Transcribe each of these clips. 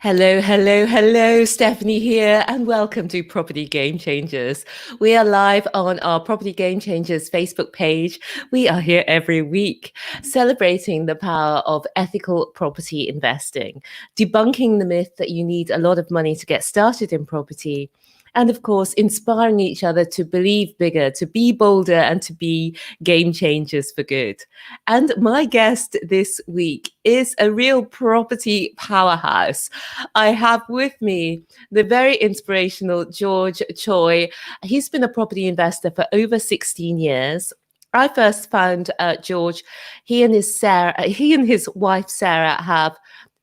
Hello, hello, hello. Stephanie here, and welcome to Property Game Changers. We are live on our Property Game Changers Facebook page. We are here every week celebrating the power of ethical property investing, debunking the myth that you need a lot of money to get started in property, and of course, inspiring each other to believe bigger, to be bolder, and to be game changers for good. And my guest this week is a real property powerhouse. I have with me the very inspirational George Choy. He's been a property investor for over 16 years. I first found George. He and his wife Sarah have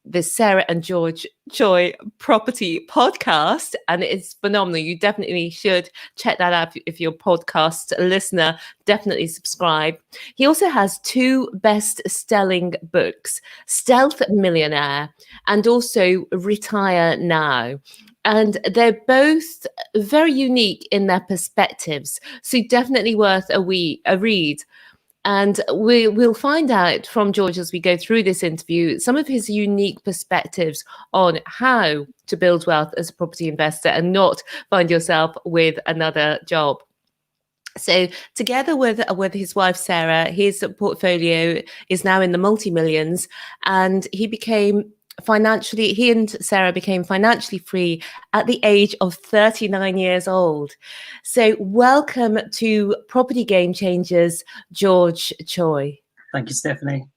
the Sarah and George Choy Property Podcast, and it's phenomenal. You definitely should check that out if you're a podcast listener. Definitely subscribe. He also has two best-selling books, Stealth Millionaire and also Retire Now. And they're both very unique in their perspectives, so definitely worth a read. And we'll find out from George as we go through this interview some of his unique perspectives on how to build wealth as a property investor and not find yourself with another job. So together with his wife, Sarah, his portfolio is now in the multi-millions, and he and Sarah became financially free at the age of 39 years old. So welcome to Property Game Changers, George Choy. Thank you, Stephanie.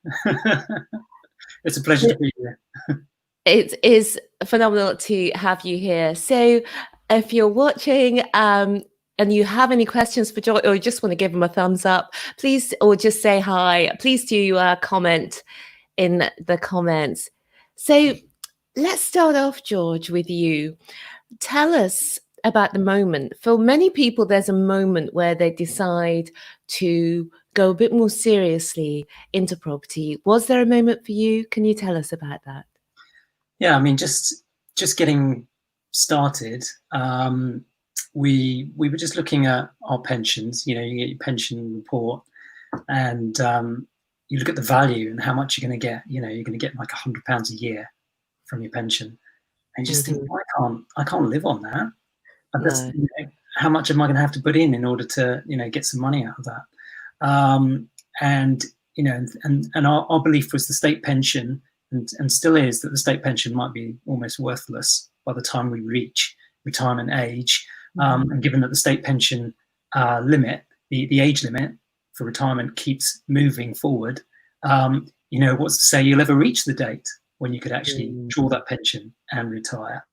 It's a pleasure to be here. It is phenomenal to have you here. So if you're watching and you have any questions for George, or you just want to give him a thumbs up, please, or just say hi, please do comment in the comments. So let's start off, George, with you. Tell us about the moment. For many people, there's a moment where they decide to go a bit more seriously into property. Was there a moment for you? Can you tell us about that? Yeah, I mean, just getting started. We were just looking at our pensions. You know, you get your pension report, and you look at the value and how much you're going to get. You know, you're going to get like £100 a year from your pension, and you just think, I can't live on that. And that's, you know, how much am I going to have to put in order to, you know, get some money out of that? And you know, and our belief was the state pension, and still is, that the state pension might be almost worthless by the time we reach retirement age. And given that the state pension limit, the age limit for retirement keeps moving forward, you know, what's to say you'll ever reach the date when you could actually draw that pension and retire?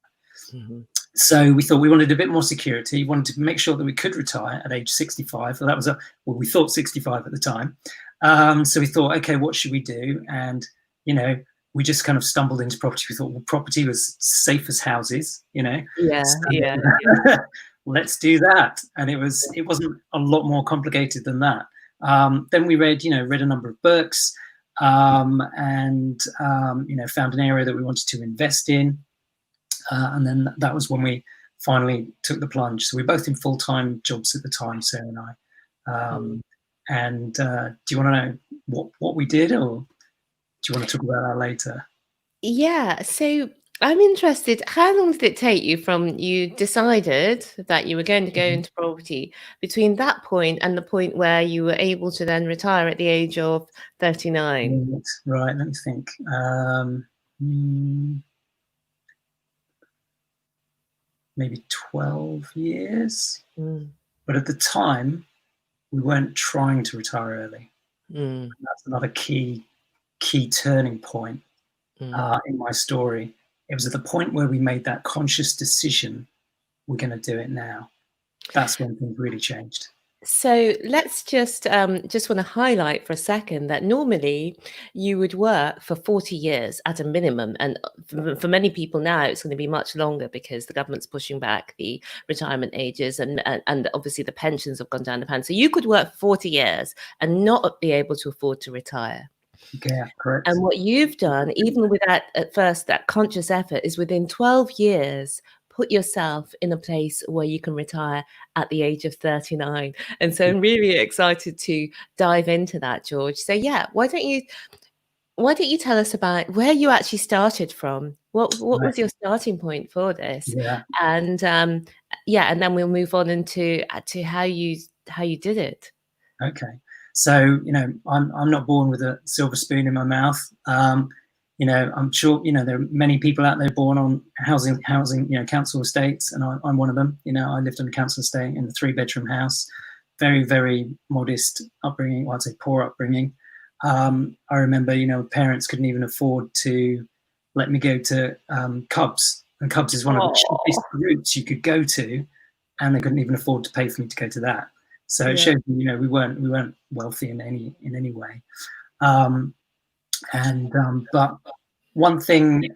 So we thought we wanted a bit more security, wanted to make sure that we could retire at age 65. Well, that was we thought 65 at the time. So we thought, okay, what should we do? And, you know, we just kind of stumbled into property. We thought, well, property was safe as houses, you know. Yeah. Let's do that. And it wasn't a lot more complicated than that. Then we read a number of books, and you know, found an area that we wanted to invest in. And then that was when we finally took the plunge. So we were both in full-time jobs at the time, Sarah and I. And do you want to know what we did, or do you want to talk about that later? Yeah, so I'm interested, how long did it take you from you decided that you were going to go into property between that point and the point where you were able to then retire at the age of 39? Right, let me think. Maybe 12 years. But at the time, we weren't trying to retire early. That's another key turning point in my story. It was at the point where we made that conscious decision, we're going to do it now. That's when things really changed. So let's just want to highlight for a second that normally you would work for 40 years at a minimum. And for many people now, it's going to be much longer because the government's pushing back the retirement ages, and obviously the pensions have gone down the pan. So you could work 40 years and not be able to afford to retire. Yeah, correct. And what you've done, even with that, at first, that conscious effort, is within 12 years, put yourself in a place where you can retire at the age of 39. And so I'm really excited to dive into that, George. So yeah, why don't you why don't you tell us about where you actually started from? What Right. was your starting point for this? Yeah. And yeah, and then we'll move on into to how you did it. Okay. So, I'm not born with a silver spoon in my mouth. I'm sure, there are many people out there born on housing, council estates, and I'm one of them. I lived on a council estate in a 3-bedroom house, very, very modest upbringing. Well, I'd say poor upbringing. I remember, parents couldn't even afford to let me go to Cubs, and Cubs is one of the cheapest routes you could go to, and they couldn't even afford to pay for me to go to that. So it showed me, we weren't wealthy in any way. But one thing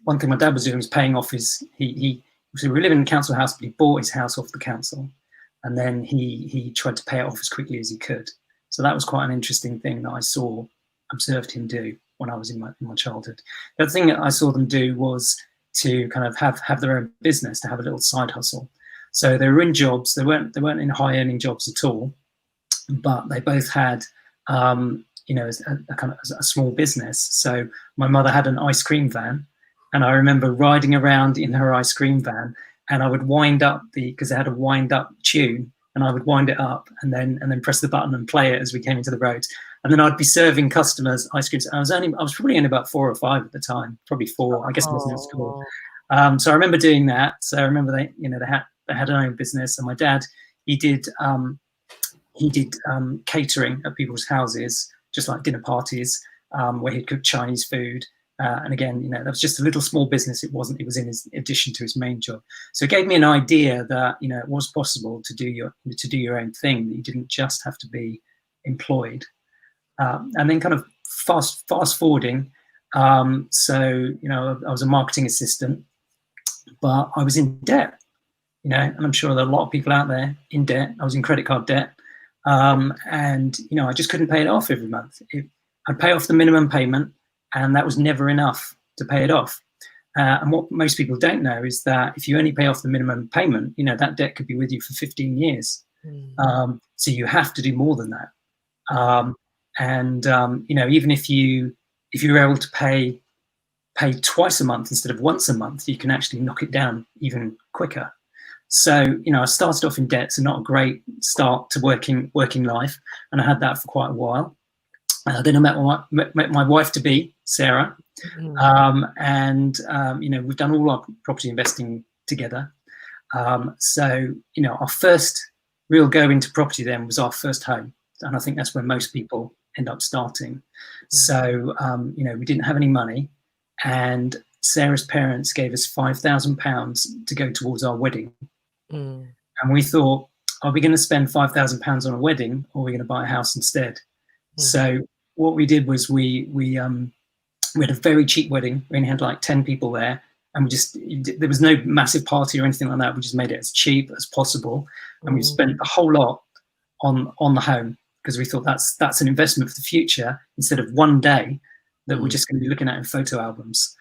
my dad was doing was paying off his. So we were living in a council house, but he bought his house off the council, and then he tried to pay it off as quickly as he could. So that was quite an interesting thing that I observed him do when I was in my childhood. The other thing that I saw them do was to kind of have their own business, to have a little side hustle. So they were in jobs. They weren't in high earning jobs at all, but they both had a kind of a small business. So my mother had an ice cream van, and I remember riding around in her ice cream van, and I would wind up because they had a wind up tune, and I would wind it up and then press the button and play it as we came into the road. And then I'd be serving customers ice creams. I was probably only about 4 or 5 at the time, probably 4. I guess I wasn't at school. So I remember doing that. So I remember they had their own business, and my dad, he did catering at people's houses, just like dinner parties, where he'd cook Chinese food. And again, that was just a little small business. It was in his addition to his main job. So it gave me an idea that it was possible to do your own thing. That you didn't just have to be employed. And then kind of fast forwarding. So I was a marketing assistant, but I was in debt. And I'm sure there are a lot of people out there in debt. I was in credit card debt, and I just couldn't pay it off every month. I'd pay off the minimum payment, and that was never enough to pay it off. And what most people don't know is that if you only pay off the minimum payment, that debt could be with you for 15 years. So you have to do more than that. Even if you're able to pay twice a month instead of once a month, you can actually knock it down even quicker. So, I started off in debt, so not a great start to working life, and I had that for quite a while. Then I met my wife-to-be, Sarah, and we've done all our property investing together. So, our first real go into property then was our first home, and I think that's where most people end up starting. So, we didn't have any money, and Sarah's parents gave us £5,000 to go towards our wedding. And we thought, are we going to spend £5,000 on a wedding, or are we going to buy a house instead? So what we did was we had a very cheap wedding. We only had like 10 people there, and there was no massive party or anything like that. We just made it as cheap as possible, and we spent the whole lot on the home, because we thought that's an investment for the future instead of one day that we're just going to be looking at in photo albums.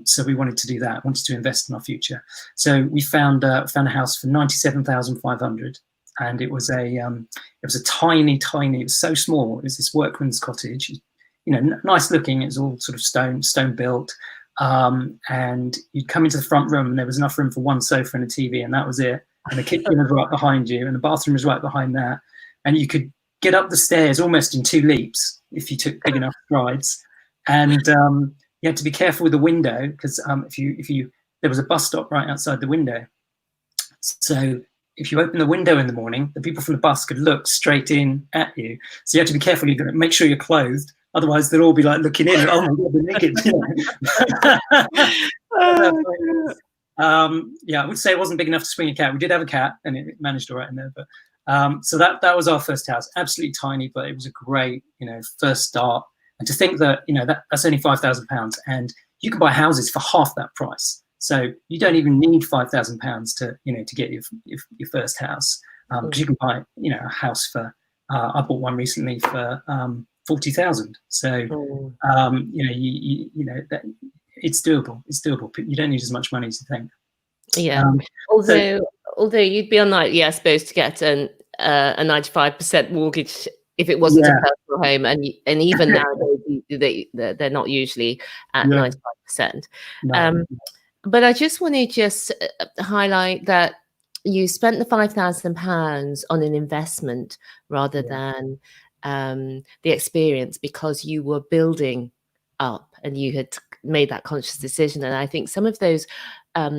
So we wanted to do that, wanted to invest in our future. So we found a house for £97,500, and it was a tiny, it was so small. It was this workman's cottage, nice looking. It was all sort of stone built. And you'd come into the front room, and there was enough room for one sofa and a TV, and that was it. And the kitchen was right behind you, and the bathroom was right behind that. And you could get up the stairs almost in 2 leaps if you took big enough strides. And you had to be careful with the window, because there was a bus stop right outside the window. So if you open the window in the morning, the people from the bus could look straight in at you. So you have to be careful. You've got to make sure you're clothed. Otherwise, they'll all be like looking in. Oh my God, they're naked. I would say it wasn't big enough to swing a cat. We did have a cat, and it managed all right in there. But so that was our first house. Absolutely tiny, but it was a great, first start. And to think that, that's only £5,000, and you can buy houses for half that price. So you don't even need £5,000 to get your first house, because you can buy, a house for. I bought one recently for 40,000. So that it's doable. It's doable. You don't need as much money as you think. Yeah. Although you'd be unlikely, I suppose, to get a 95% mortgage if it wasn't a Yeah. personal home, and even now they're not usually at Yeah. 95%. No. But I just want to just highlight that you spent the £5,000 on an investment rather Yeah. than the experience, because you were building up and you had made that conscious decision. And I think some of those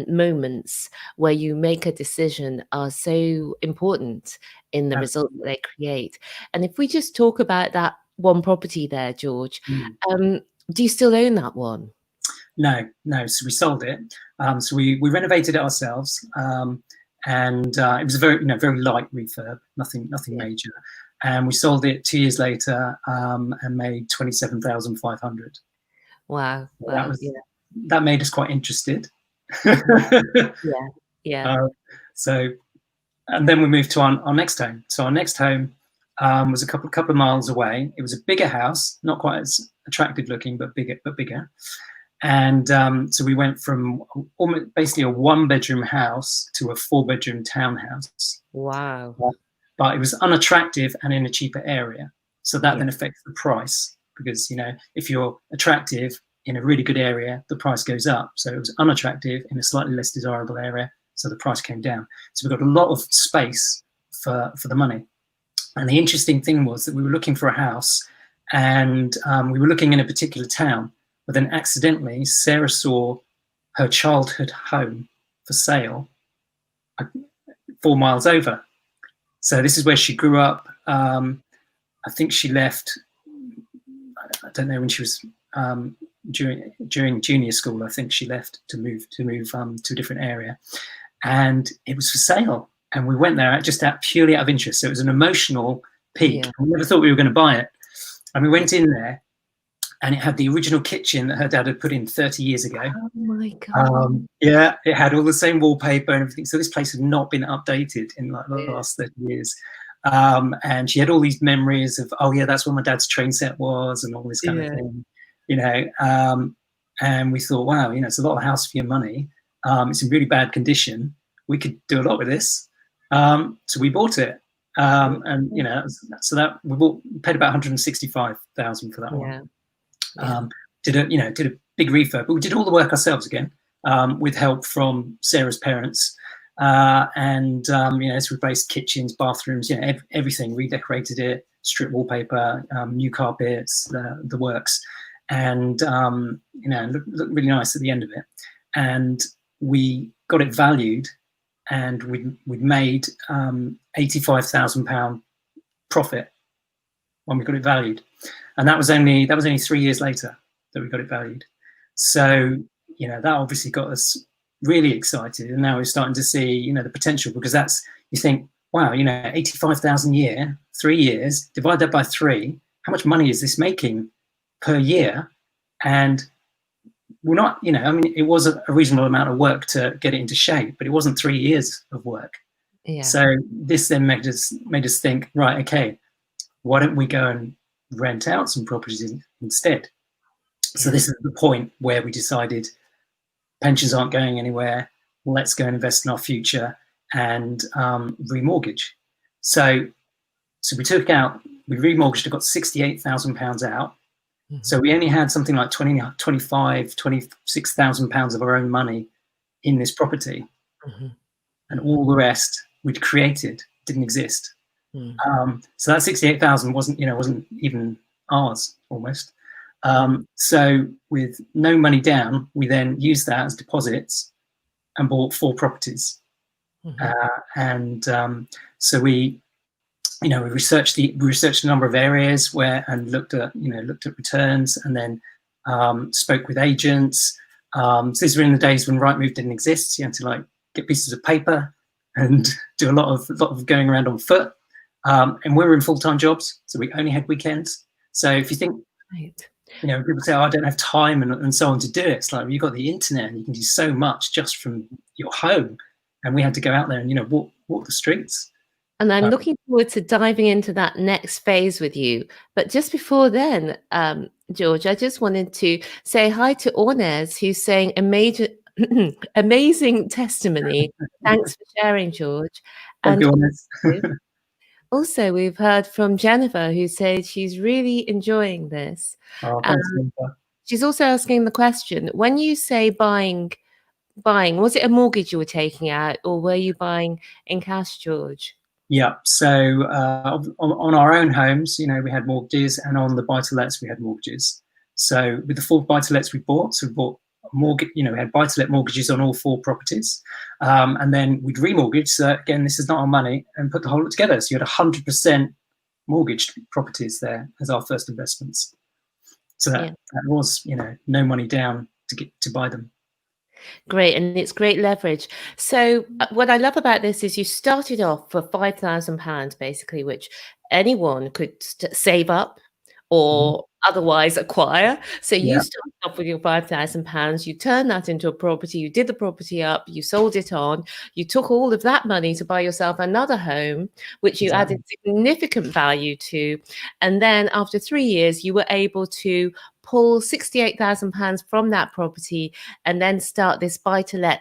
moments where you make a decision are so important in the result that they create. And if we just talk about that one property there, George, do you still own that one? No. So we sold it. So we renovated it ourselves, and it was a very very light refurb, nothing major. And we sold it 2 years later, and made 27,500. Wow! That was that made us quite interested. Yeah. So, and then we moved to our next home. So our next home was a couple of miles away. It was a bigger house, not quite as attractive looking, but bigger. And so we went from almost basically a 1-bedroom house to a 4-bedroom townhouse. Wow! But it was unattractive and in a cheaper area. So that then affects the price, because if you're attractive in a really good area, the price goes up. So it was unattractive in a slightly less desirable area, so the price came down. So we got a lot of space for the money. And the interesting thing was that we were looking for a house, and we were looking in a particular town. But then accidentally, Sarah saw her childhood home for sale 4 miles over. So this is where she grew up. I think she left, I don't know when she was, during junior school, I think she left to move to a different area. And it was for sale. And we went there just purely out of interest. So it was an emotional peak. Yeah. We never thought we were going to buy it. And we went in there, and it had the original kitchen that her dad had put in 30 years ago. Oh my God. Yeah, it had all the same wallpaper and everything. So this place had not been updated in like the last 30 years. And she had all these memories of, oh yeah, that's where my dad's train set was, and all this kind of thing, and we thought, wow, it's a lot of house for your money. It's in really bad condition. We could do a lot with this. So we bought it. And so that we paid about 165,000 for that one. Did a big refurb, but we did all the work ourselves again, with help from Sarah's parents, and it's replaced kitchens, bathrooms, everything, redecorated it, stripped wallpaper, new carpets, the works, and looked really nice at the end of it. And we got it valued, and we'd made £85,000 profit when we got it valued. And that was only 3 years later that we got it valued. So, that obviously got us really excited. And now we're starting to see, the potential, because you think, wow, 85,000 a year, 3 years, divide that by 3, how much money is this making per year? And we're not, it was a reasonable amount of work to get it into shape, but it wasn't 3 years of work. Yeah. So this then made us think, right, okay, why don't we go and rent out some properties instead? So this is the point where we decided pensions aren't going anywhere. Let's go and invest in our future and remortgage. So we remortgaged, got £68,000 out. Mm-hmm. So we only had something like £26,000 of our own money in this property. Mm-hmm. And all the rest we'd created, didn't exist. Mm. So that 68,000 wasn't even ours almost. So with no money down, we then used that as deposits and bought 4 properties. Mm-hmm. So we researched a number of areas and looked at returns, and then spoke with agents. So these were in the days when Rightmove didn't exist. So you had to get pieces of paper and do a lot of going around on foot. And we were in full-time jobs, so we only had weekends. So if you think, people say, oh, I don't have time and so on to do it. It's like, you've got the internet and you can do so much just from your home. And we had to go out there and, walk the streets. And I'm looking forward to diving into that next phase with you. But just before then, George, I just wanted to say hi to Ornez, who's saying amazing testimony. Thanks for sharing, George. Thank you, Ornez. Also, we've heard from Jennifer, who said she's really enjoying this. Oh, thanks, Linda. She's also asking the question, when you say buying, was it a mortgage you were taking out, or were you buying in cash, George? Yeah. So on our own homes, we had mortgages, and on the buy-to-lets we had mortgages. So with the 4 buy-to-lets we bought, we bought mortgage. We had buy-to-let mortgages on all 4 properties, and then we'd remortgage. So again, this is not our money, and put the whole lot together. So you had 100% mortgaged properties there as our first investments. So that was, no money down to buy them. Great, and it's great leverage. So what I love about this is you started off for £5,000 basically, which anyone could save up or otherwise acquire. So you started off with your £5,000, you turned that into a property, you did the property up, you sold it on, you took all of that money to buy yourself another home, which you added significant value to. And then after 3 years, you were able to pull £68,000 from that property and then start this buy-to-let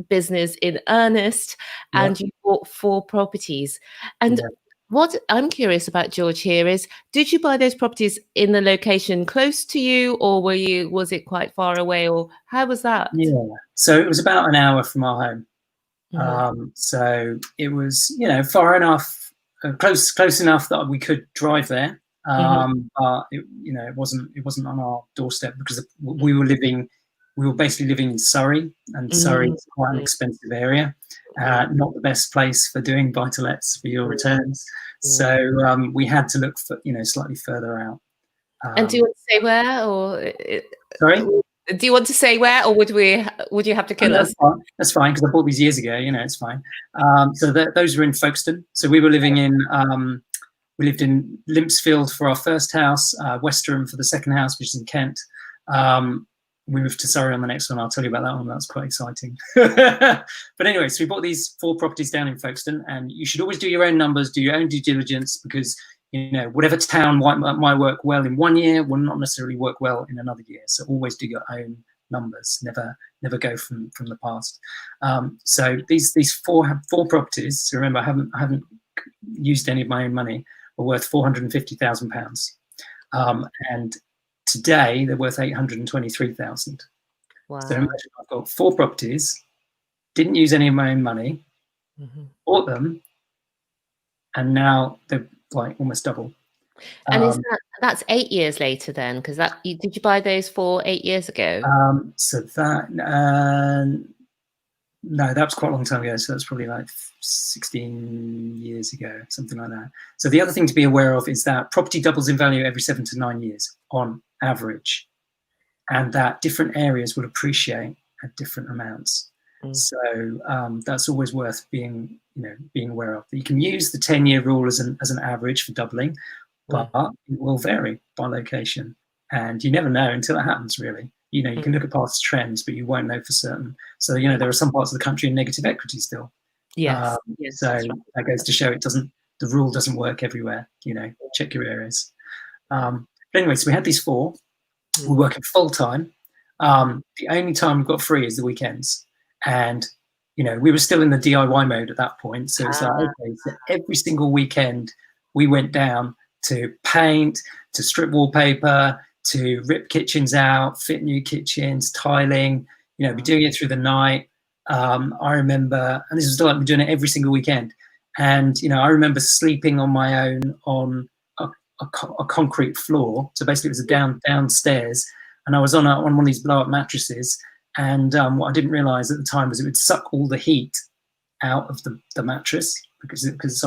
business in earnest. And you bought 4 properties. And what I'm curious about, George, here is, did you buy those properties in the location close to you, or was it quite far away, or how was that? Yeah, so it was about an hour from our home. So it was, far enough, close enough that we could drive there. But it wasn't on our doorstep, because we were basically living in Surrey, and Surrey is quite an expensive area. Not the best place for doing buy-to-lets for your returns. So we had to look for, slightly further out. And do you want to say where, or sorry? Do you want to say where, or would you have to kill us? That's fine, because I bought these years ago. It's fine. So those were in Folkestone. So we were living in we lived in Limpsfield for our first house, Westerham for the second house, which is in Kent. We moved to Surrey on the next one. I'll tell you about that one. That's quite exciting. But anyway, so we bought these 4 properties down in Folkestone, and you should always do your own numbers, do your own due diligence, because whatever town might work well in 1 year will not necessarily work well in another year. So always do your own numbers. Never go from the past. So these four properties. So remember, I haven't used any of my own money. Are worth £450,000, and today they're worth £823,000. Wow! So imagine I've got 4 properties, didn't use any of my own money, bought them, and now they're like almost double. And that's 8 years later then? Because did you buy those 4 8 years ago? So that no, that was quite a long time ago. So that's probably like 16 years ago, something like that. So the other thing to be aware of is that property doubles in value every 7 to 9 years on average, and that different areas will appreciate at different amounts. So that's always worth being aware of. You can use the 10-year rule as an average for doubling, but it will vary by location, and you never know until it happens, really. You can look at past trends, but you won't know for certain. So there are some parts of the country in negative equity still. Yes. So that goes to show the rule doesn't work everywhere. Check your areas. But anyway, so we had these 4. We're working full time. The only time we've got free is the weekends, and we were still in the DIY mode at that point. So it's like, okay, so every single weekend we went down to paint, to strip wallpaper, to rip kitchens out, fit new kitchens, tiling, be doing it through the night. I remember, and this was like we're doing it every single weekend. And, I remember sleeping on my own on a concrete floor. So basically it was downstairs, and I was on one of these blow up mattresses. And what I didn't realize at the time was it would suck all the heat out of the mattress, because it's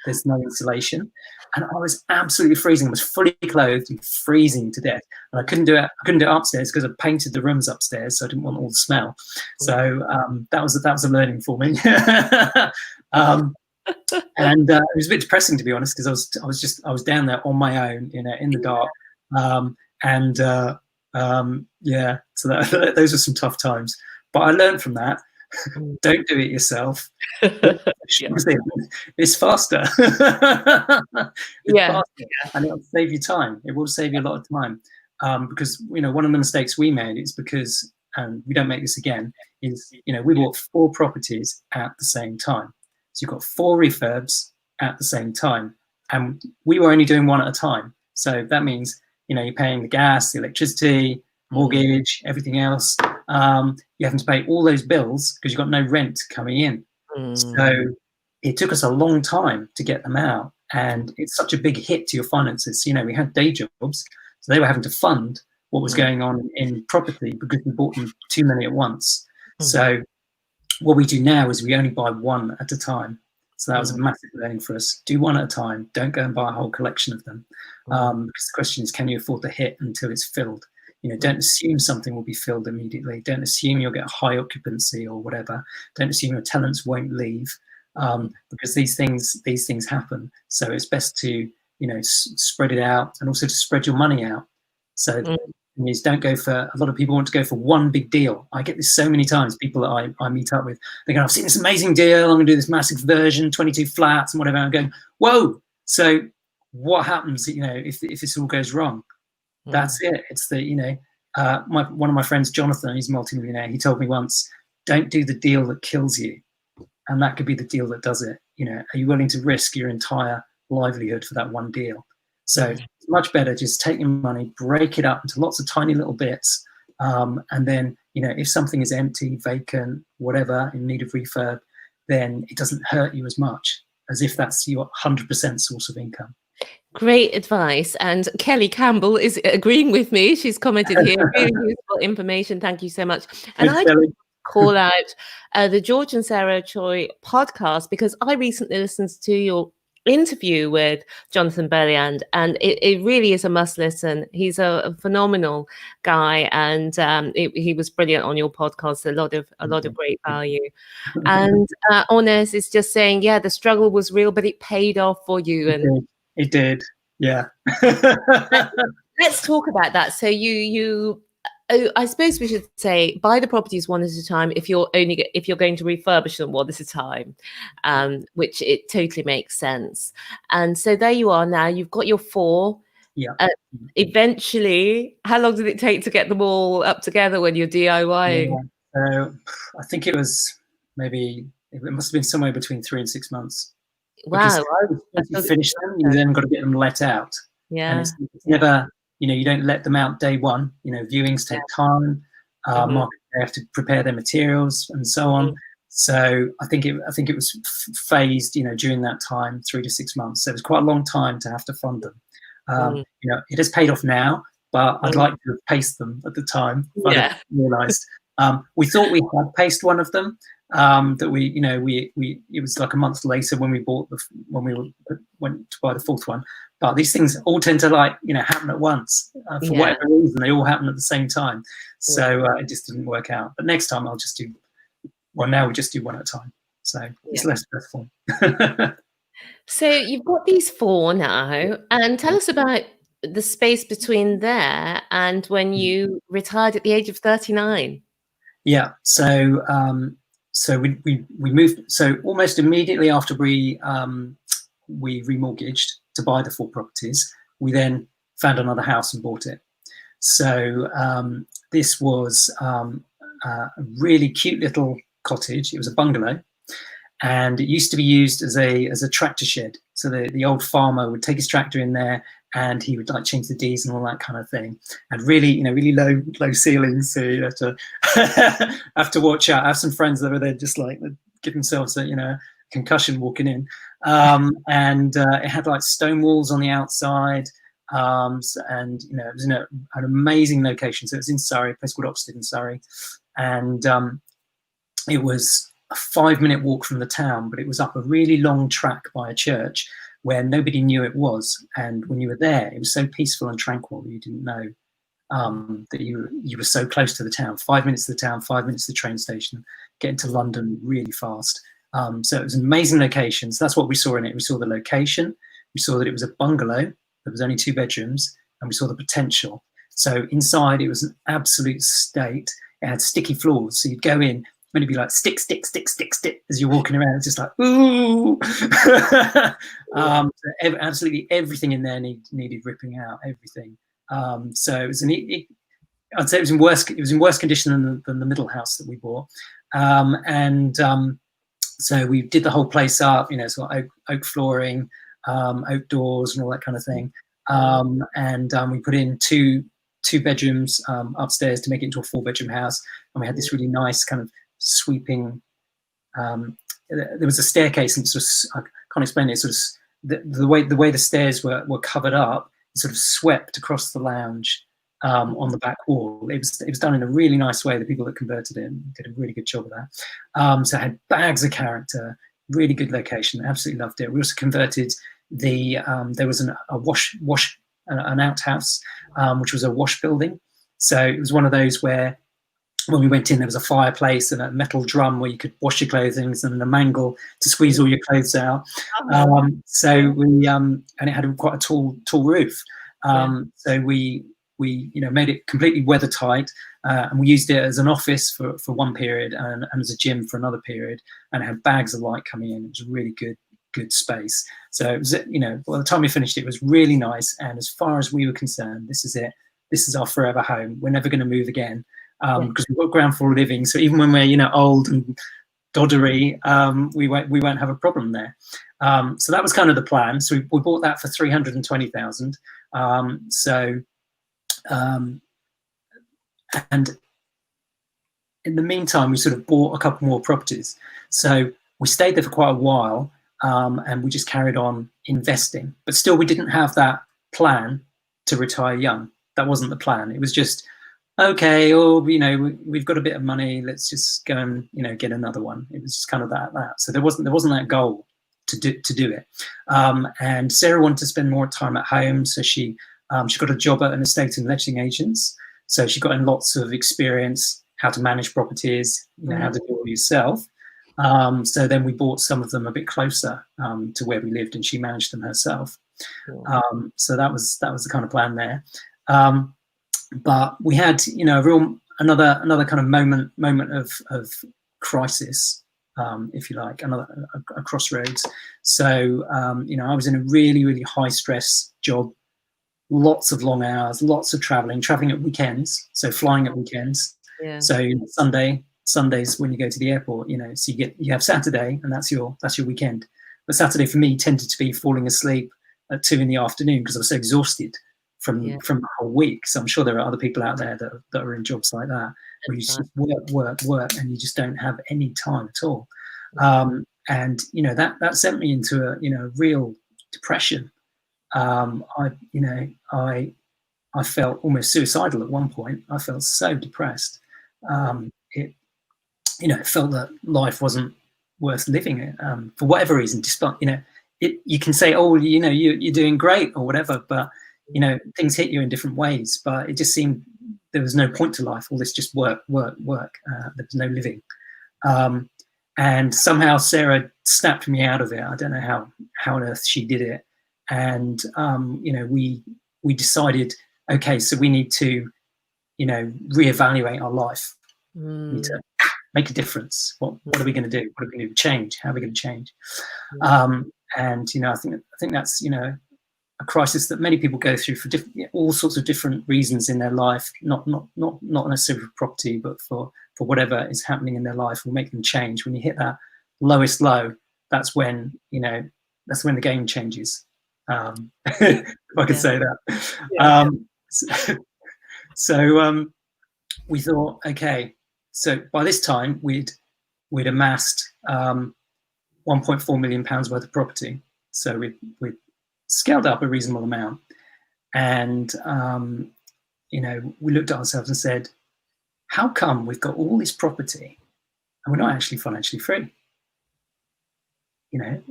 there's no insulation. And I was absolutely freezing. I was fully clothed and freezing to death. And I couldn't do it upstairs because I painted the rooms upstairs, so I didn't want all the smell. So that was a learning for me. And it was a bit depressing, to be honest, because I was down there on my own, in the dark. Yeah, so those were some tough times. But I learned from that. Don't do it yourself. It's faster. Faster, and it'll save you time. It will save you a lot of time, because one of the mistakes we made is because, and we don't make this again, is we bought 4 properties at the same time. So you've got 4 refurbs at the same time, and we were only doing one at a time. So that means, you know, you're paying the gas, the electricity, mortgage, everything else. You have to pay all those bills because you've got no rent coming in. So it took us a long time to get them out, and it's such a big hit to your finances. You know, we had day jobs, so they were having to fund what was going on in property because we bought them too many at once. So what we do now is we only buy one at a time. So that was a massive learning for us. Do one at a time. Don't go and buy a whole collection of them. Because the question is, can you afford the hit until it's filled? You know, don't assume something will be filled immediately. Don't assume you'll get high occupancy or whatever. Don't assume your tenants won't leave, because these things happen. So it's best to, you know, spread it out, and also to spread your money out. So is don't go for, a lot of people want to go for one big deal. I get this so many times, people that I meet up with, they go, I've seen this amazing deal, I'm gonna do this massive version, 22 flats and whatever. I'm going, whoa, so what happens, you know, if this all goes wrong? That's it. It's the, you know, one of my friends, Jonathan, he's a multimillionaire, he told me once, don't do the deal that kills you. And that could be the deal that does it. You know, are you willing to risk your entire livelihood for that one deal? So it's much better just take your money, break it up into lots of tiny little bits, and then, you know, if something is empty, vacant, whatever, in need of refurb, then it doesn't hurt you as much as if that's your 100% source of income. Great advice. And Kelly Campbell is agreeing with me. She's commented here, really useful information. Thank you so much. And I call out the George and Sarah Choy podcast, because I recently listened to your interview with Jonathan Berliand, and it really is a must listen. He's a phenomenal guy, and he was brilliant on your podcast. A lot of great value. And Honest is just saying, yeah, the struggle was real, but it paid off for you. And it did. Yeah. Let's talk about that. So I suppose we should say buy the properties one at a time if you're going to refurbish them one at a time, which it totally makes sense. And so there you are now. You've got your 4. Yeah. Eventually, how long did it take to get them all up together when you're DIYing? Yeah. I think it was it must have been somewhere between 3 and 6 months. Wow. Once you finish them, you then got to get them let out. Yeah. And it's never, you know, you don't let them out day one. You know, viewings take time. They have to prepare their materials and so on. So I think it was phased, you know, during that time, 3 to 6 months. So it was quite a long time to have to fund them. You know, it has paid off now, but I'd like to have paced them at the time. But I realised we thought we had paced one of them. That we, you know, it was like a month later when we went to buy the 4th one. But these things all tend to, like, you know, happen at once for whatever reason. They all happen at the same time, so it just didn't work out. But next time I'll just do. Well, now we just do one at a time, so it's less stressful. So you've got these 4 now, and tell us about the space between there and when you retired at the age of 39. Yeah. So we moved. So almost immediately after we remortgaged to buy the 4 properties, we then found another house and bought it. So this was a really cute little cottage. It was a bungalow, and it used to be used as a tractor shed. So the old farmer would take his tractor in there, and he would, like, change the Ds and all that kind of thing. And really, you know, really low ceilings, so you have to have to watch out. I have some friends that were there just like give themselves a, you know, concussion walking in. And it had, like, stone walls on the outside, and, you know, it was in an amazing location. So it was in Surrey, a place called Oxted in Surrey, and it was a 5-minute walk from the town, but it was up a really long track by a church where nobody knew it was. And when you were there, it was so peaceful and tranquil that you didn't know that you were so close to the town. 5 minutes to the town, 5 minutes to the train station, getting to London really fast. So it was an amazing location. So that's what we saw in it. We saw the location, we saw that it was a bungalow, there was only 2 bedrooms, and we saw the potential. So inside it was an absolute state. It had sticky floors, so you'd go in and it'd be like stick, stick, stick, stick, stick as you're walking around. It's just like, ooh. So absolutely everything in there needed ripping out, everything. So it was I'd say it was in worse condition than the middle house that we bought. So we did the whole place up, you know, it's got oak flooring, outdoors and all that kind of thing. And we put in two bedrooms upstairs to make it into a 4-bedroom house. And we had this really nice kind of sweeping, there was a staircase, and sort of, I can't explain it, sort of the way the stairs were covered up, it sort of swept across the lounge on the back wall. It was done in a really nice way. The people that converted it did a really good job of that. So it had bags of character, really good location. Absolutely loved it. We also converted there was an outhouse, which was a wash building. So it was one of those where when we went in, there was a fireplace and a metal drum where you could wash your clothing, and a mangle to squeeze all your clothes out. So we and it had quite a tall roof. So we made it completely weather tight, and we used it as an office for one period and as a gym for another period, and it had bags of light coming in. It was a really good space. So it was, by the time we finished it was really nice. And as far as we were concerned, this is it. This is our forever home. We're never going to move again, because we've got ground floor living. So even when we're old and doddery, we won't have a problem there. So that was kind of the plan. So we bought that for 320,000. And in the meantime, we sort of bought a couple more properties. So we stayed there for quite a while, and we just carried on investing. But still, we didn't have that plan to retire young. That wasn't the plan. It was just, okay, we've got a bit of money. Let's just go and get another one. It was just kind of that. So there wasn't that goal to do it. And Sarah wanted to spend more time at home, so she got a job at an estate and letting agents. So she got in lots of experience, how to manage properties, how to do it all yourself. So then we bought some of them a bit closer to where we lived, and she managed them herself. So that was the kind of plan there. But we had, another kind of moment of crisis, if you like, a crossroads. So I was in a really, really high stress job. Lots of long hours, lots of traveling at weekends, so flying at weekends. So Sundays when you go to the airport, so you have Saturday, and that's your weekend. But Saturday for me tended to be falling asleep at 2 in the afternoon because I was so exhausted from the whole week. So I'm sure there are other people out there that are in jobs like that, where you just work, and you just don't have any time at all. And that sent me into a real depression. I felt almost suicidal at one point. I felt so depressed. It felt that life wasn't worth living for whatever reason. Despite you can say, oh, you're doing great or whatever, but things hit you in different ways. But it just seemed there was no point to life. All this just work. There was no living. And somehow Sarah snapped me out of it. I don't know how on earth she did it. And we decided, okay, so we need to reevaluate our life. We need to make a difference. What are we going to do? What are we going to change? How are we going to change? And I think that's a crisis that many people go through for all sorts of different reasons in their life. Not necessarily for property, but for whatever is happening in their life will make them change. When you hit that lowest low, that's when the game changes. If I could say that. So we thought, okay, so by this time we'd amassed £1.4 million worth of property. So we scaled up a reasonable amount, and we looked at ourselves and said, how come we've got all this property and we're not actually financially free?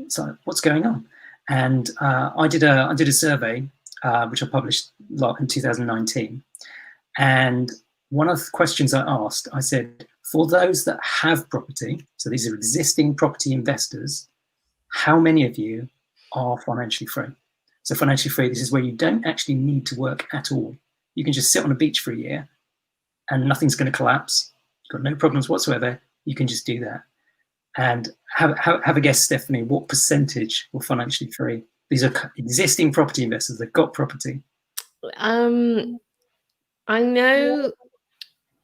So what's going on? And I did a survey which I published in 2019, and one of the questions I asked, I said, for those that have property, so these are existing property investors, how many of you are financially free? So financially free, this is where you don't actually need to work at all. You can just sit on a beach for a year and nothing's going to collapse. You've got no problems whatsoever. You can just do that. And have a guess, Stephanie, what percentage were financially free? These are existing property investors that got property. I know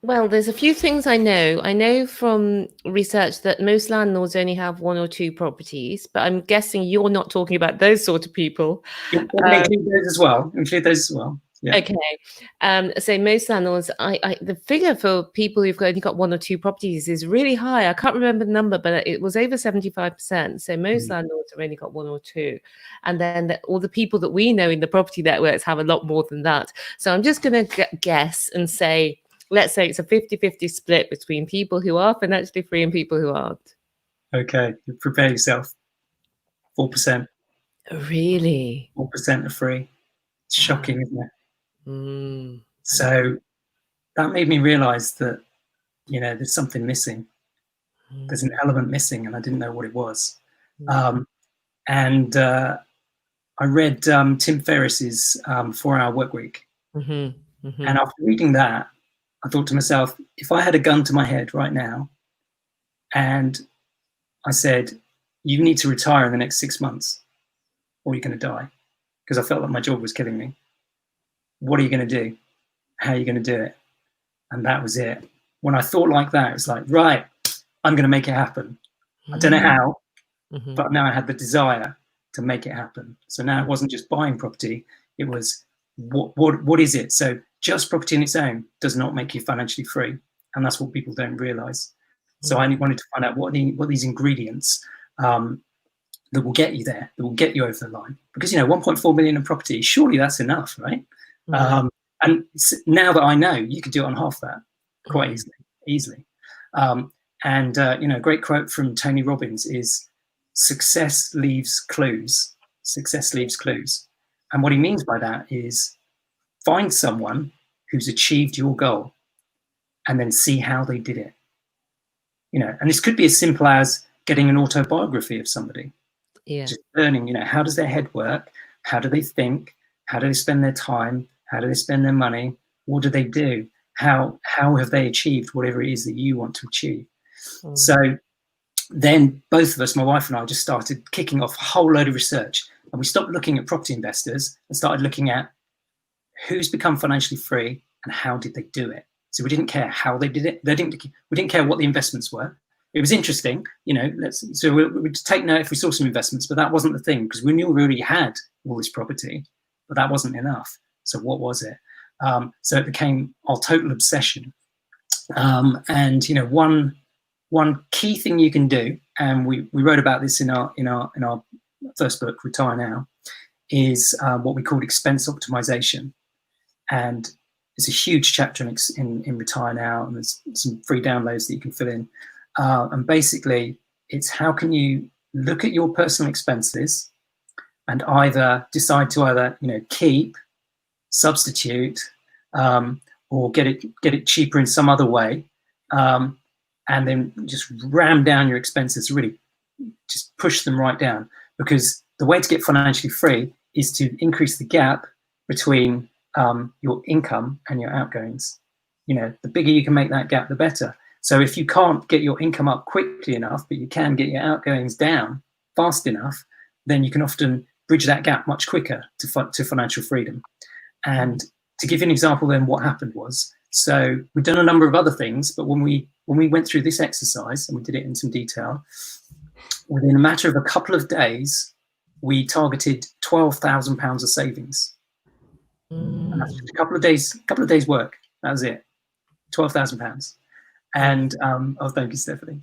Well, there's a few things I know. I know from research that most landlords only have one or two properties, but I'm guessing you're not talking about those sort of people. Yeah, include those as well. Include those as well. Yeah. Okay. So most landlords, the figure for people who've only got one or two properties is really high. I can't remember the number, but it was over 75%. So most landlords have only got one or two. And then all the people that we know in the property networks have a lot more than that. So I'm just going to guess and say, let's say it's a 50-50 split between people who are financially free and people who aren't. Okay, prepare yourself. 4%. Really? 4% are free. It's shocking, isn't it? Mm. So that made me realize that, you know, there's something missing. There's an element missing, and I didn't know what it was. I read Tim Ferriss's 4-Hour Work Week. And after reading that, I thought to myself, if I had a gun to my head right now and I said, you need to retire in the next 6 months or you're going to die, because I felt like my job was killing me. What are you going to do? How are you going to do it? And that was it. When I thought like that, it's like, right, I'm going to make it happen. I don't know how, but now I had the desire to make it happen. So now it wasn't just buying property. It was, what is it? So just property in its own does not make you financially free. And that's what people don't realize. So I wanted to find out what these ingredients that will get you there, that will get you over the line. Because, you know, 1.4 million in property, surely that's enough, right? And now that I know, you could do it on half that quite easily. You know, a great quote from Tony Robbins is, success leaves clues. Success leaves clues. And what he means by that is, find someone who's achieved your goal and then see how they did it. You know, and this could be as simple as getting an autobiography of somebody. Yeah. Just learning, you know, how does their head work? How do they think? How do they spend their time? How do they spend their money? What do they do? How have they achieved whatever it is that you want to achieve? So then both of us, my wife and I, just started kicking off a whole load of research, and we stopped looking at property investors and started looking at who's become financially free and how did they do it. So we didn't care how they did it. We didn't care what the investments were. It was interesting, you know. So we'd take note if we saw some investments, but that wasn't the thing, because we knew we already had all this property, but that wasn't enough. So what was it? So it became our total obsession. And you know, one key thing you can do, and we wrote about this in our first book, Retire Now, is what we call expense optimization. And it's a huge chapter in Retire Now, and there's some free downloads that you can fill in. And basically, it's how can you look at your personal expenses and either decide to you know, keep, substitute, or get it cheaper in some other way, and then just ram down your expenses, really just push them right down. Because the way to get financially free is to increase the gap between your income and your outgoings. You know, the bigger you can make that gap, the better. So if you can't get your income up quickly enough, but you can get your outgoings down fast enough, then you can often bridge that gap much quicker to financial freedom. And to give you an example, then what happened was, so we've done a number of other things, but when we went through this exercise, and we did it in some detail, within a matter of a couple of days, we targeted £12,000 of savings. And that's just a couple of days work. That was it, £12,000. And thank you, Stephanie.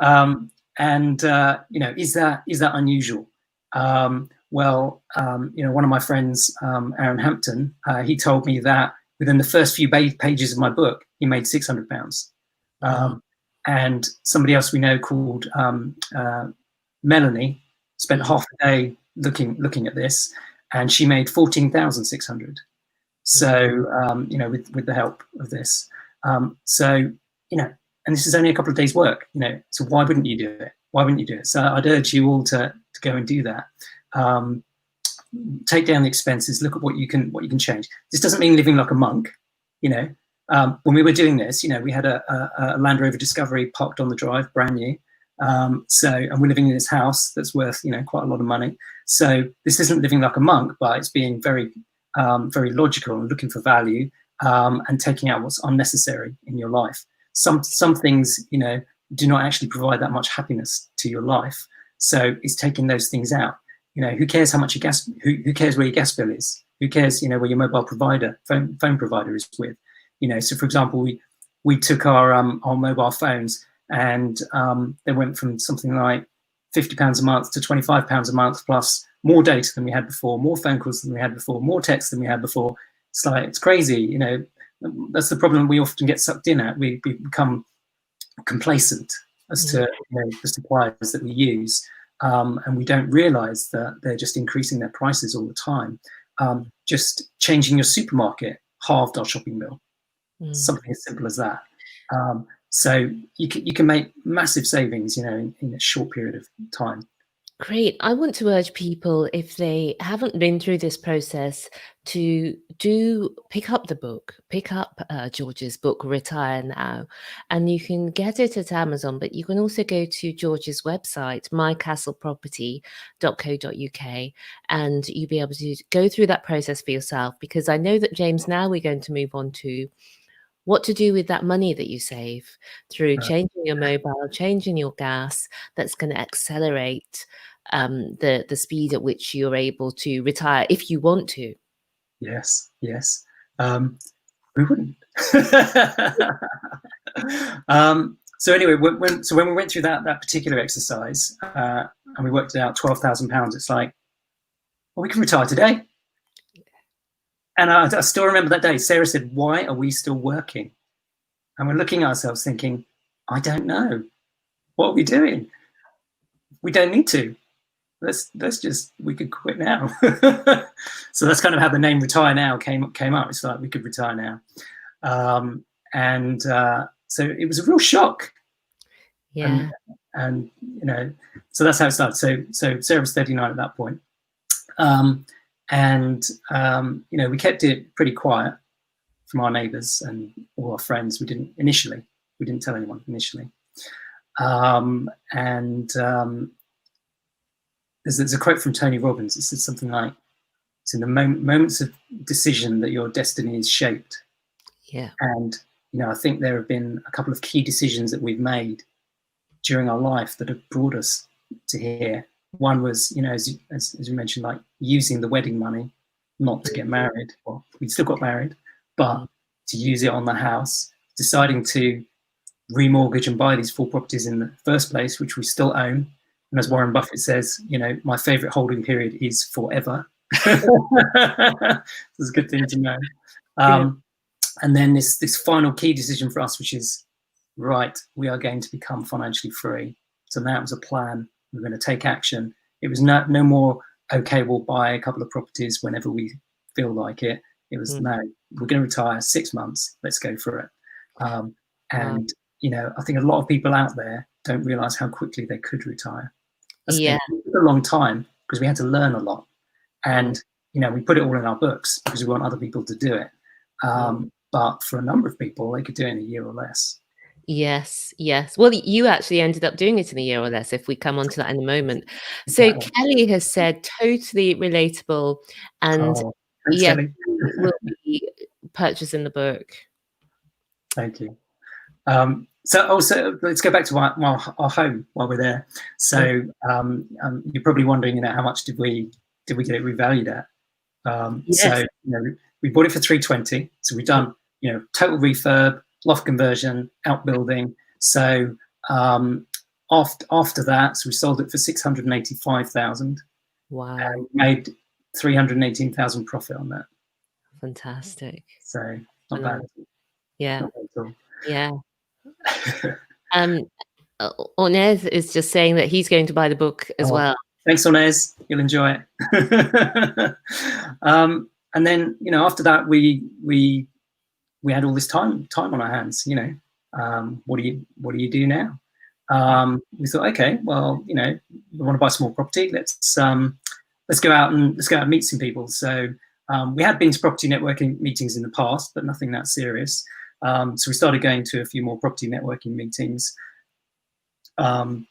You know, is that unusual? Well, you know, one of my friends, Aaron Hampton, he told me that within the first few pages of my book, he made £600. And somebody else we know called Melanie spent half a day looking at this, and she made 14,600. So you know, with the help of this. So you know, and this is only a couple of days' work. You know, so why wouldn't you do it? Why wouldn't you do it? So I'd urge you all to go and do that. Take down the expenses. Look at what you can change. This doesn't mean living like a monk. You know, when we were doing this, you know, we had a Land Rover Discovery parked on the drive, brand new. And we're living in this house that's worth, you know, quite a lot of money. So this isn't living like a monk, but it's being very, very logical and looking for value. and taking out what's unnecessary in your life. Some things, you know, do not actually provide that much happiness to your life. So it's taking those things out. You know, who cares how much your gas? Who cares where your gas bill is? Who cares, you know, where your mobile provider, phone provider is with? You know, so for example, we took our mobile phones, and they went from something like £50 a month to £25 a month, plus more data than we had before, more phone calls than we had before, more text than we had before. It's like, it's crazy, you know. That's the problem we often get sucked in at. We become complacent as to, you know, the suppliers that we use, and we don't realize that they're just increasing their prices all the time. Just changing your supermarket halved our shopping bill. Something as simple as that. So you can make massive savings, you know, in a short period of time. Great. I want to urge people, if they haven't been through this process, to pick up the book, pick up George's book, Retire Now, and you can get it at Amazon, but you can also go to George's website, mycastleproperty.co.uk, and you'll be able to go through that process for yourself, because I know that, James, now we're going to move on to what to do with that money that you save through changing your mobile, changing your gas. That's going to accelerate the speed at which you're able to retire if you want to. Yes, yes. We wouldn't. So anyway, when we went through that particular exercise, and we worked it out, £12,000, it's like, well, we can retire today. And I still remember that day. Sarah said, "Why are we still working?" And we're looking at ourselves thinking, I don't know. What are we doing? We don't need to. Let's just, we could quit now. So that's kind of how the name Retire Now came up. It's like, we could retire now. So it was a real shock. Yeah. And you know, so that's how it started. So Sarah was 39 at that point. You know, we kept it pretty quiet from our neighbours and all our friends. We didn't tell anyone initially. There's a quote from Tony Robbins. It says something like, "It's in the moments of decision that your destiny is shaped." Yeah. And you know, I think there have been a couple of key decisions that we've made during our life that have brought us to here. One was, you know, as you mentioned, like using the wedding money not to get married. Well, we still got married, but to use it on the house, deciding to remortgage and buy these 4 properties in the first place, which we still own. And as Warren Buffett says, you know, my favorite holding period is forever. It's a good thing to know. And then this final key decision for us, which is, right, we are going to become financially free. So that was a plan. We're going to take action. It was no more, okay, we'll buy a couple of properties whenever we feel like it. It was, no, we're going to retire 6 months. Let's go for it. You know, I think a lot of people out there don't realize how quickly they could retire. It took a long time because we had to learn a lot. And, you know, we put it all in our books because we want other people to do it. But for a number of people, they could do it in a year or less. Yes, yes. Well, you actually ended up doing it in a year or less, if we come on to that in a moment. So Kelly has said, totally relatable. And thanks, Kelly. We'll be purchasing the book. Thank you. So also, let's go back to our home while we're there. So you're probably wondering, you know, how much did we get it revalued at? So, you know, we bought it for 320. So we've done, you know, total refurb, loft conversion, outbuilding. So after that, so we sold it for 685,000. Wow. And made 318,000 profit on that. Fantastic. So not bad. Yeah. Not bad at all. Yeah. Onez is just saying that he's going to buy the book as well. Thanks, Onez. You'll enjoy it. And then, you know, after that, we had all this time on our hands. You know, what do you do now? We thought, okay, well, you know, we want to buy some more property. Let's go out and meet some people. So we had been to property networking meetings in the past, but nothing that serious. So we started going to a few more property networking meetings, and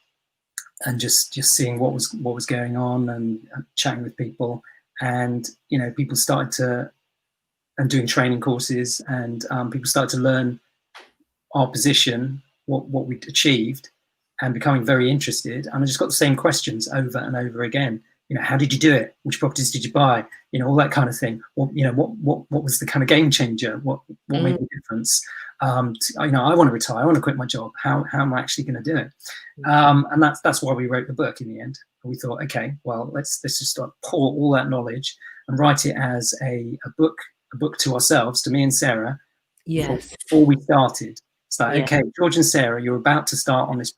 just seeing what was going on and chatting with people. And you know, people started to and doing training courses, and people started to learn our position, what we'd achieved, and becoming very interested. And I just got the same questions over and over again. How did you do it? Which properties did you buy? All that kind of thing. What was the kind of game changer? What made the difference? I want to retire. I want to quit my job. How am I actually going to do it? And that's why we wrote the book in the end. We thought, okay, well, let's just start pour all that knowledge and write it as a book to ourselves, to me and Sarah. Yes. Before we started. It's like, okay, George and Sarah, you're about to start on this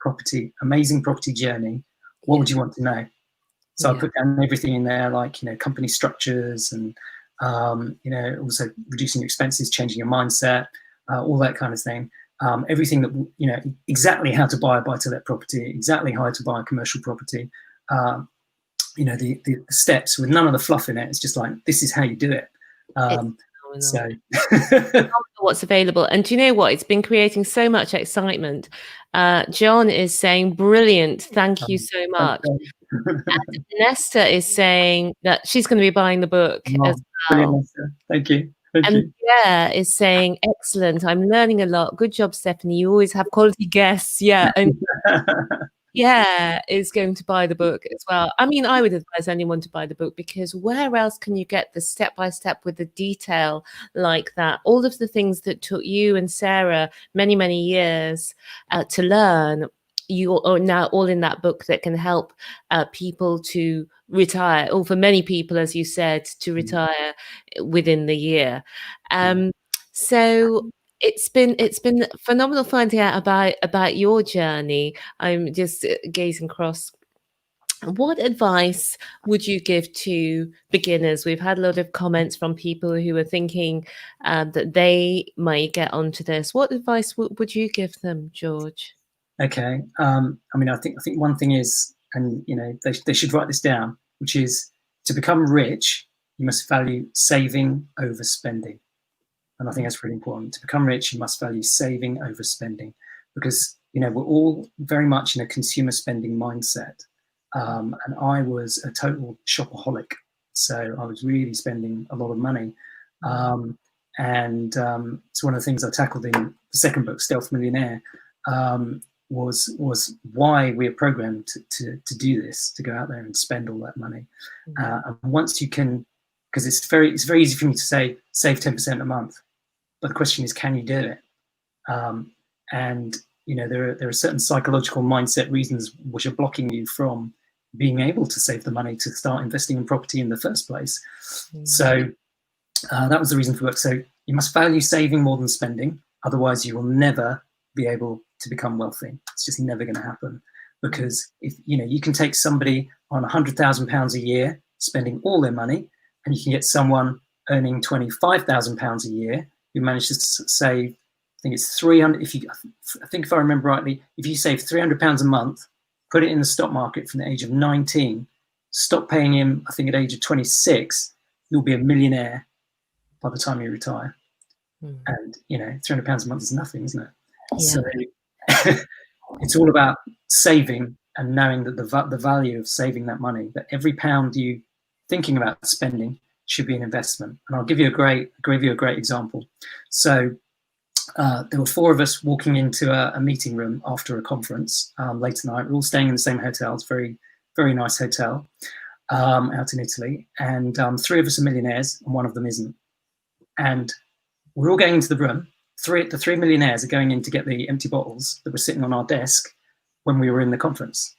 amazing property journey. What would you want to know? So I put down everything in there, like, company structures and, also reducing your expenses, changing your mindset, all that kind of thing. Everything that, exactly how to buy a buy-to-let property, exactly how to buy a commercial property, the steps with none of the fluff in it. It's just like, this is how you do it. So what's available. And do you know what? It's been creating so much excitement. John is saying, brilliant. Thank you so much. And Nesta is saying that she's going to be buying the book as well. Thank you. And Pierre is saying, excellent. I'm learning a lot. Good job, Stephanie. You always have quality guests. Yeah. And is going to buy the book as well. I mean, I would advise anyone to buy the book, because where else can you get the step-by-step with the detail like that? All of the things that took you and Sarah many, many years to learn, you are now all in that book that can help people to retire, or for many people, as you said, to retire within the year. So it's been phenomenal finding out about your journey. I'm just gazing across. What advice would you give to beginners? We've had a lot of comments from people who are thinking that they might get onto this. What advice would you give them, George? Okay. I mean, I think one thing is, and they should write this down, which is, to become rich, you must value saving over spending. And I think that's really important. To become rich, you must value saving over spending, because we're all very much in a consumer spending mindset. And I was a total shopaholic, so I was really spending a lot of money. It's one of the things I tackled in the second book, Stealth Millionaire, was why we are programmed to do this, to go out there and spend all that money. And once you can, because it's very easy for me to say save 10% a month, but the question is, can you do it? There are certain psychological mindset reasons which are blocking you from being able to save the money to start investing in property in the first place. So that was the reason for work. So you must value saving more than spending, otherwise you will never be able to become wealthy. It's just never going to happen, because if you can take somebody on £100,000 a year spending all their money, and you can get someone earning £25,000 a year who managed to save, I think it's 300. If I remember rightly, if you save £300 a month, put it in the stock market from the age of 19, stop paying him, I think at age of 26, you'll be a millionaire by the time you retire. And £300 a month is nothing, isn't it? So it's all about saving and knowing that the value of saving that money, that every pound you thinking about spending should be an investment. And I'll give you a great example. So there were four of us walking into a meeting room after a conference late at night. We're all staying in the same hotel. It's a very, very nice hotel out in Italy. And three of us are millionaires and one of them isn't. And we're all going into the room. The three millionaires are going in to get the empty bottles that were sitting on our desk when we were in the conference.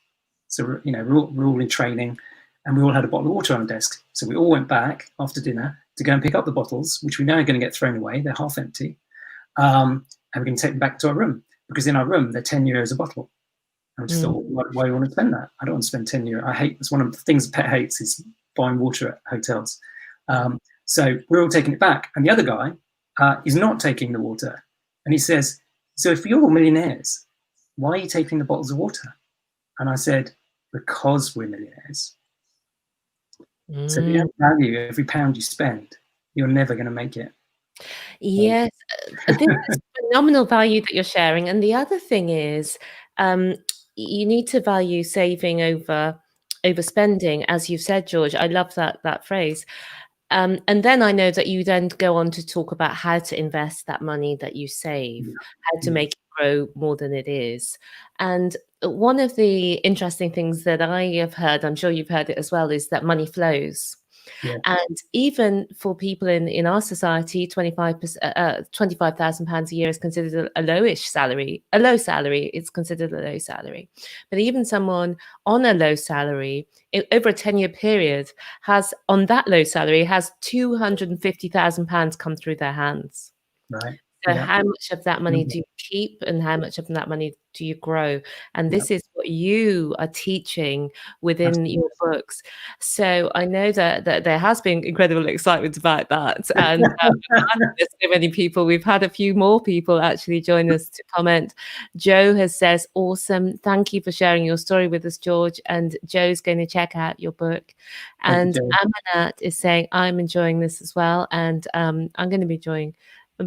So we're all in training, and we all had a bottle of water on our desk. So we all went back after dinner to go and pick up the bottles, which we know are going to get thrown away. They're half empty. And we're going to take them back to our room, because in our room they're €10 a bottle. And I just thought, why do you want to spend that? I don't want to spend €10. It's one of the things Pet hates, is buying water at hotels. So we're all taking it back, and the other guy is not taking the water. And he says, so if you're all millionaires, why are you taking the bottles of water? And I said, because we're millionaires. So if you don't value every pound you spend, you're never going to make it. Yes, I think it's phenomenal value that you're sharing. And the other thing is, you need to value saving over spending, as you've said, George. I love that phrase. And then I know that you then go on to talk about how to invest that money that you save, Yeah. how to Yeah. make it grow more than it is. And one of the interesting things that I have heard, I'm sure you've heard it as well, is that money flows. Yeah. And even for people in our society, 25,000 pounds a year is considered a lowish salary, a low salary. It's considered a low salary. But even someone on a low salary, over a 10-year period, has on that low salary has 250,000 pounds come through their hands. Right. So Yeah. how much of that money Yeah. do you keep and how much of that money do you grow? And Yeah. this is what you are teaching within Absolutely. your books. So I know that there has been incredible excitement about that. And there's so many people. We've had a few more people actually join us to comment. Joe has says, awesome. Thank you for sharing your story with us, George. And Joe's going to check out your book. Thank you, And Joe. Amanat is saying, I'm enjoying this as well. And I'm going to be enjoying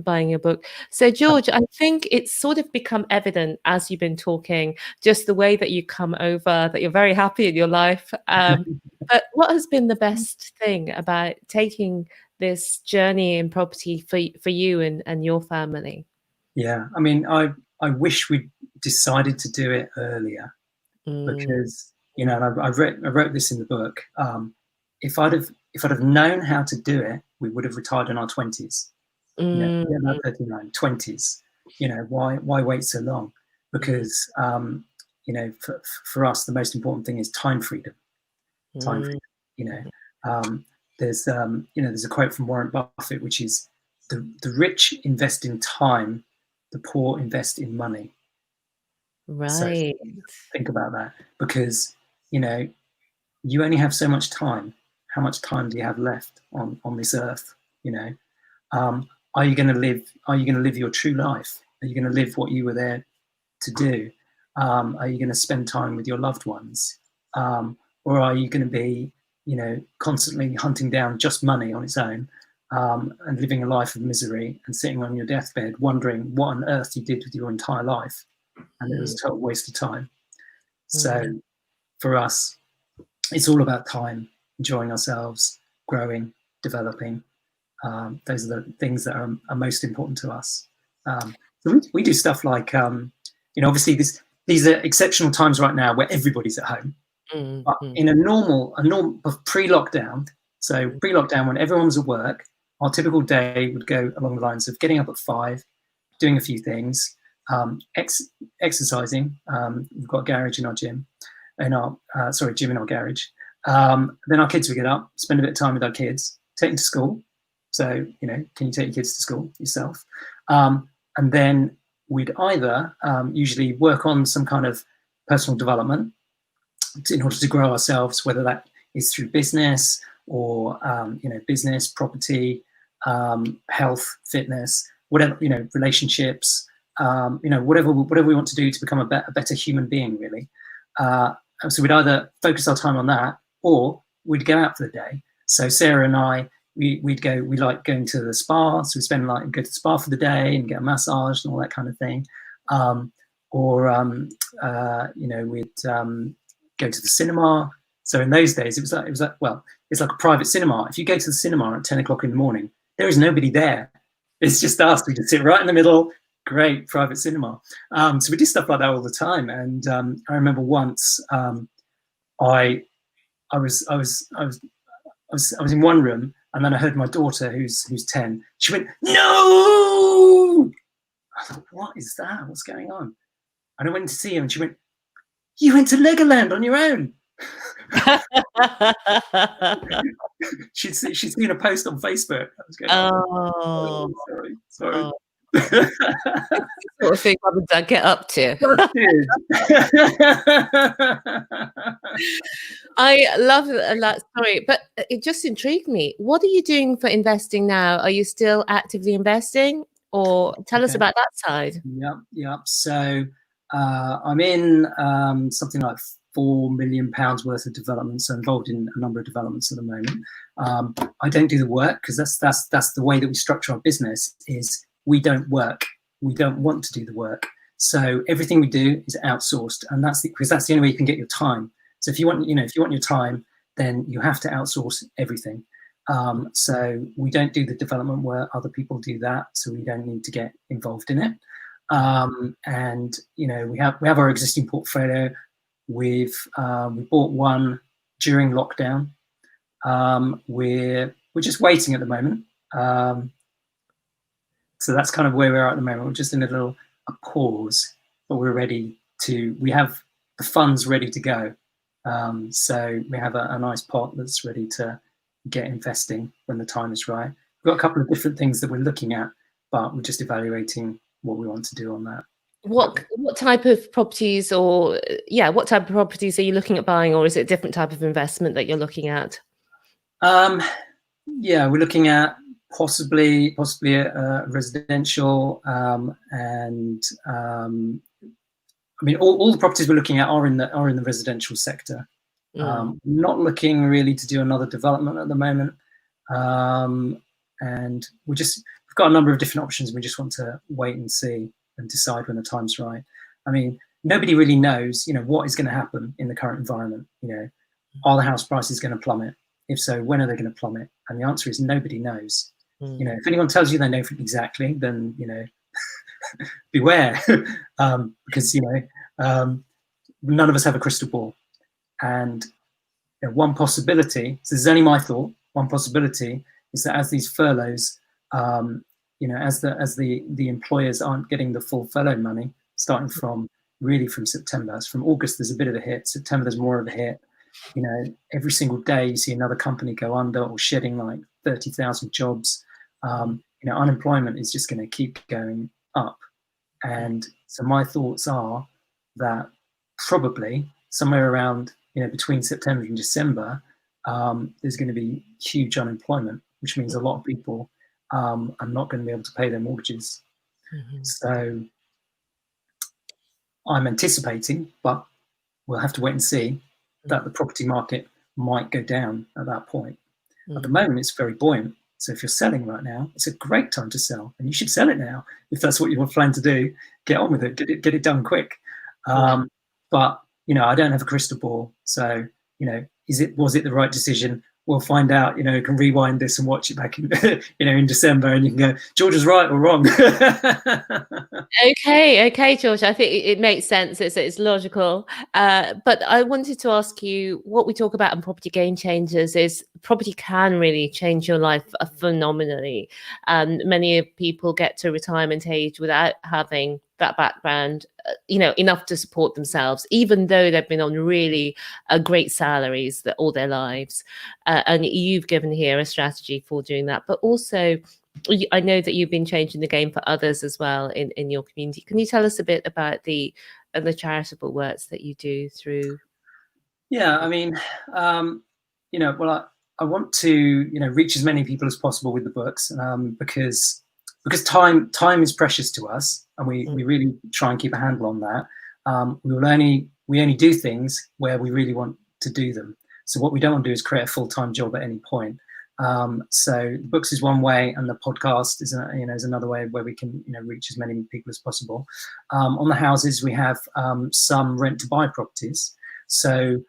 buying your book. So George, I think it's sort of become evident as you've been talking, just the way that you come over, that you're very happy in your life. But what has been the best thing about taking this journey in property for you and your family? Yeah, I mean, I wish we decided to do it earlier, Mm, because and I wrote this in the book. If I'd have known how to do it, we would have retired in our 20s. mm, Yeah, about 39, 20s. Why wait so long? Because for us, the most important thing is time freedom. Time mm, freedom. You know, there's a quote from Warren Buffett, which is, the rich invest in time, the poor invest in money. So right. think about that, because you only have so much time. How much time do you have left on this earth? Um, are you going to live? Are you going to live your true life? Are you going to live what you were there to do? Are you going to spend time with your loved ones, or are you going to be, constantly hunting down just money on its own, and living a life of misery and sitting on your deathbed wondering what on earth you did with your entire life, and it was Mm, a total waste of time. So mm, for us, it's all about time, enjoying ourselves, growing, developing. Those are the things that are most important to us. So we do stuff like, obviously these are exceptional times right now where everybody's at home. mm, But mm, in a normal pre-lockdown, so pre-lockdown when everyone was at work, our typical day would go along the lines of getting up at 5, doing a few things, exercising. We've got a garage in our gym, gym in our garage. Then our kids would get up, spend a bit of time with our kids, take them to school. So, can you take your kids to school yourself? And then we'd either usually work on some kind of personal development in order to grow ourselves, whether that is through business or, business, property, health, fitness, whatever, relationships, whatever we want to do to become a better human being, really. So we'd either focus our time on that, or we'd go out for the day. So Sarah and I, we like going to the spa. So we go to the spa for the day and get a massage and all that kind of thing. We'd go to the cinema. So in those days, it's like a private cinema. If you go to the cinema at 10 o'clock in the morning, there is nobody there. It's just us. We just sit right in the middle. Great private cinema. So we do stuff like that all the time. And I remember once I was in one room, and then I heard my daughter, who's 10. She went, "No!" I thought, "What is that? What's going on?" And I went to see her, and she went, "You went to Legoland on your own." she'd seen a post on Facebook. I was going, Oh, sorry. oh. Sort of thing Mum and Dad get up to. I love that story, but it just intrigued me. What are you doing for investing now? Are you still actively investing, or tell us Okay. about that side? Yep. So I'm in something like £4 million worth of development, so involved in a number of developments at the moment. I don't do the work, because that's the way that we structure our business. Is we don't work. We don't want to do the work. So everything we do is outsourced, and because that's the only way you can get your time. So if you want your time, then you have to outsource everything. So we don't do the development where other people do that, so we don't need to get involved in it. And you know, we have our existing portfolio. We bought one during lockdown. We're just waiting at the moment. So that's kind of where we are at the moment. We're just in a pause, but we're ready to. We have the funds ready to go. So we have a nice pot that's ready to get investing when the time is right. We've got a couple of different things that we're looking at, but we're just evaluating what we want to do on that. What type of properties, or what type of properties are you looking at buying, or is it a different type of investment that you're looking at? Yeah, we're looking at possibly a residential, and I mean, all the properties we're looking at are in the residential sector. Not looking really to do another development at the moment, and we've got a number of different options. We just want to wait and see and decide when the time's right. I mean, nobody really knows, you know, what is going to happen in the current environment. You know, are the house prices going to plummet? If so, when are they going to plummet? And the answer is nobody knows. You know, if anyone tells you they know exactly, then, you know, beware, because, you know, none of us have a crystal ball. And you know, one possibility, so this is only my thought, one possibility is that as these furloughs, you know, as the employers aren't getting the full furlough money, starting from September. So from August, there's a bit of a hit. September, there's more of a hit. You know, every single day you see another company go under or shedding like 30,000 jobs. You know, unemployment is just going to keep going up. And so my thoughts are that probably somewhere around, you know, between September and December, there's going to be huge unemployment, which means a lot of people are not going to be able to pay their mortgages. So I'm anticipating, but we'll have to wait and see, that the property market might go down at that point. At the moment, it's very buoyant. So if you're selling right now, it's a great time to sell, and you should sell it now if that's what you want plan to do. Get on with it, get it done quick. But you know, I don't have a crystal ball, so you know, was it the right decision? We'll find out. You know, you can rewind this and watch it back in you know, in December, and you can go, George was right or wrong. Okay, George. I think it makes sense. It's logical. But I wanted to ask you, what we talk about in Property Game Changers is property can really change your life phenomenally. Many people get to retirement age without having that background, you know, enough to support themselves, even though they've been on really great salaries all their lives. And you've given here a strategy for doing that, but also I know that you've been changing the game for others as well in your community. Can you tell us a bit about the charitable works that you do through? Yeah, I mean, you know, well, I want to, you know, reach as many people as possible with the books, because time is precious to us, and we really try and keep a handle on that. We only do things where we really want to do them. So what we don't want to do is create a full-time job at any point. So the books is one way, and the podcast is another way where we can, you know, reach as many people as possible. On the houses, we have some rent to buy properties. So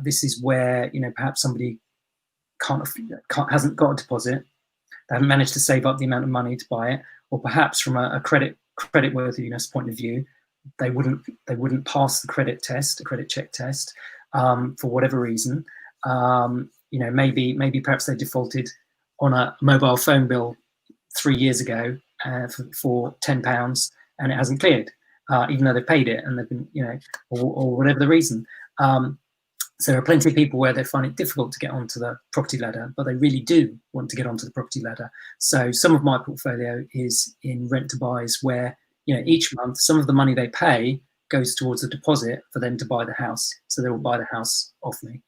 this is where, you know, perhaps somebody hasn't got a deposit, they haven't managed to save up the amount of money to buy it, or perhaps from a credit worthiness point of view, they wouldn't pass the credit check test, for whatever reason. You know, maybe perhaps they defaulted on a mobile phone bill 3 years ago for £10, and it hasn't cleared, even though they paid it, and they've been, you know, or whatever the reason. So there are plenty of people where they find it difficult to get onto the property ladder, but they really do want to get onto the property ladder. So some of my portfolio is in rent to buys, where, you know, each month some of the money they pay goes towards a deposit for them to buy the house. So they will buy the house off me.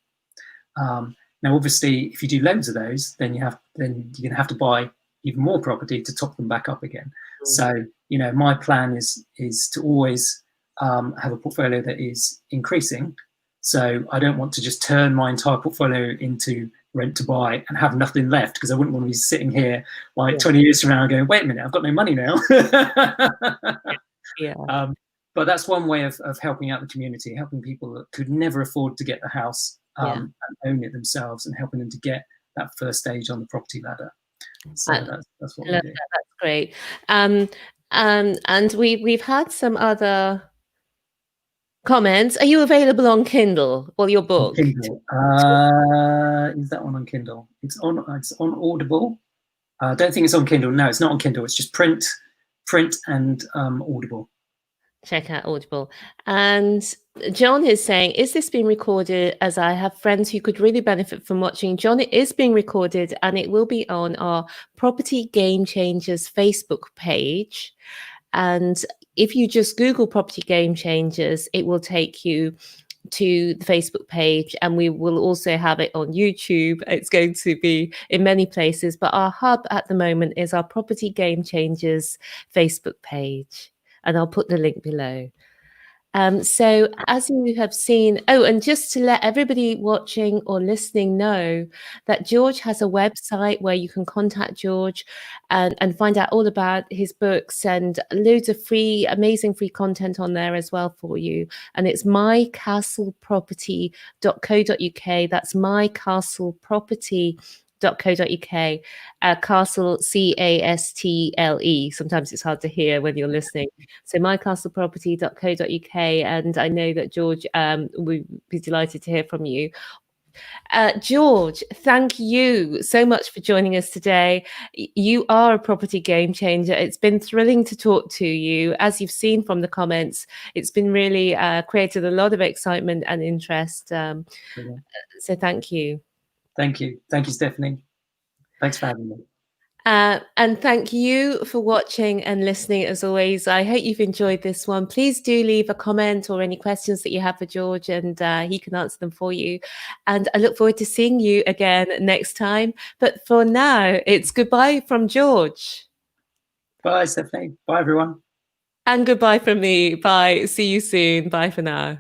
Now, obviously, if you do loads of those, then you're going to have to buy even more property to top them back up again. So, you know, my plan is to always have a portfolio that is increasing. So I don't want to just turn my entire portfolio into rent to buy and have nothing left, because I wouldn't want to be sitting here like 20 years from now going, wait a minute, I've got no money now. But that's one way of helping out the community, helping people that could never afford to get the house and own it themselves, and helping them to get that first stage on the property ladder. So that's what we do. That's great. And we've had some other comments. Are you available on Kindle or your book? On Kindle. Is that one on Kindle? It's on Audible. I don't think it's on Kindle. No, it's not on Kindle. It's just print and Audible. Check out Audible. And John is saying, is this being recorded, as I have friends who could really benefit from watching? John, it is being recorded and it will be on our Property Gamechangers Facebook page. And if you just Google Property Gamechangers, it will take you to the Facebook page, and we will also have it on YouTube. It's going to be in many places, but our hub at the moment is our Property Gamechangers Facebook page, and I'll put the link below. So as you have seen, and just to let everybody watching or listening know that George has a website where you can contact George and find out all about his books, and loads of amazing free content on there as well for you. And it's mycastleproperty.co.uk. That's mycastleproperty.co.uk. Castle, CASTLE. Sometimes it's hard to hear when you're listening. So mycastleproperty.co.uk. And I know that George would be delighted to hear from you. George, thank you so much for joining us today. You are a property game changer. It's been thrilling to talk to you. As you've seen from the comments, it's been really created a lot of excitement and interest. So thank you. Thank you. Thank you, Stephanie. Thanks for having me. And thank you for watching and listening as always. I hope you've enjoyed this one. Please do leave a comment or any questions that you have for George, and he can answer them for you. And I look forward to seeing you again next time. But for now, it's goodbye from George. Bye, Stephanie. Bye, everyone. And goodbye from me. Bye. See you soon. Bye for now.